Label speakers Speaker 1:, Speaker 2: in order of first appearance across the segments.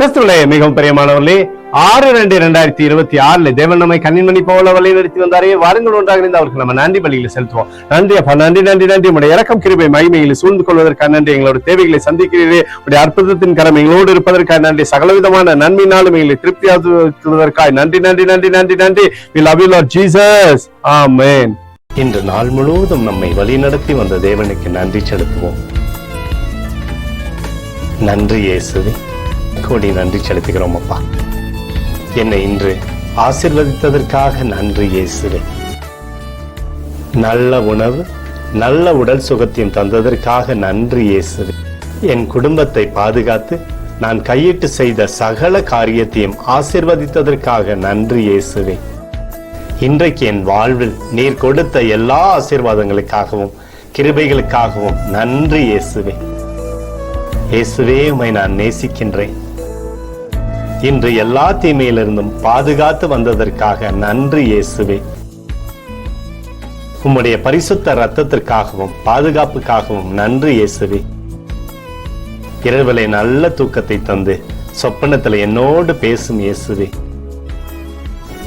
Speaker 1: கிறிஸ்துவிலே மிகவும் பிரியமானவர்களே, 6/2/2026 தேவன் நம்மை கண்ணின்மணி போல வழி நடத்தி வந்தாரே. வாருங்கள் ஒன்றாக இருந்து அவருக்கு நம்ம நன்றி பலியில செலுத்துவோம். நன்றி அப்பா, நன்றி நன்றி நன்றி. உடைய இறக்கம் கிருபை மகிமைகளை சூழ்ந்து கொள்வதற்காக நன்றி. எங்களோட தேவைகளை சந்திக்கிறீரே. உடைய அற்புதத்தின் கரம் எங்களோடு இருப்பதற்காக நன்றி. சகலவிதமான நன்மையினாலும் எங்களை திருப்தியாக்குவதற்காக நன்றி நன்றி நன்றி நன்றி நன்றி. We love you Lord Jesus. Amen. இன்று நாள் முழுவதும் நம்மை வழி நடத்தி வந்த தேவனுக்கு நன்றி செலுத்துவோம். நன்றி இயேசுவே, கோடி நன்றி செலுத்துகிறோம் அப்பா. என்னை இன்று ஆசீர்வதித்ததற்காக நன்றி இயேசுவே. நல்ல உணவு, நல்ல உடல் சுகத்தையும் தந்ததற்காக நன்றி இயேசுவே. என் குடும்பத்தை பாதுகாத்து நான் கையிட்டு செய்த சகல காரியத்தையும் ஆசீர்வதித்ததற்காக நன்றி இயேசுவே. இன்றைக்கு என் வாழ்வில் நீர் கொடுத்த எல்லா ஆசீர்வாதங்களுக்காகவும் கிருபைகளுக்காகவும் நன்றி இயேசுவே. இயேசுவே, உம்மை நான் நேசிக்கின்றேன். இன்று எல்லா தீமையிலிருந்தும் பாதுகாத்து வந்ததற்காக நன்றி இயேசுவே. உம்முடைய பரிசுத்த இரத்தத்திற்காகவும் பாதுகாப்புக்காகவும் நன்றி இயேசுவே. இரவிலே நல்ல தூக்கத்தை தந்து சொப்பனத்தில் என்னோடு பேசும் இயேசுவே.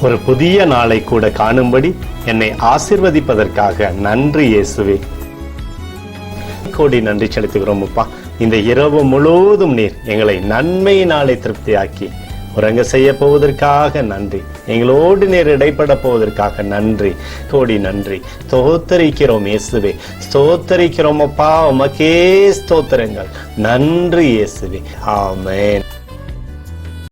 Speaker 1: ஒரு புதிய நாளை கூட காணும்படி என்னை ஆசீர்வதிப்பதற்காக நன்றி இயேசுவே. கோடி நன்றி செலுத்துகிறோம் அப்பா. இந்த இரவு முழுவதும் நீர் எங்களை நன்மையினாலே திருப்தியாக்கி உறங்க செய்ய போவதற்காக நன்றி. எங்களோடு நீர் இடைப்பட போவதற்காக நன்றி, கோடி நன்றி. ஸ்தோத்தரிக்கிறோம் இயேசுவே, ஸ்தோத்தரிக்கிறோம் அப்பா. உமக்கே ஸ்தோத்திரங்கள். நன்றி இயேசுவே. ஆமென்.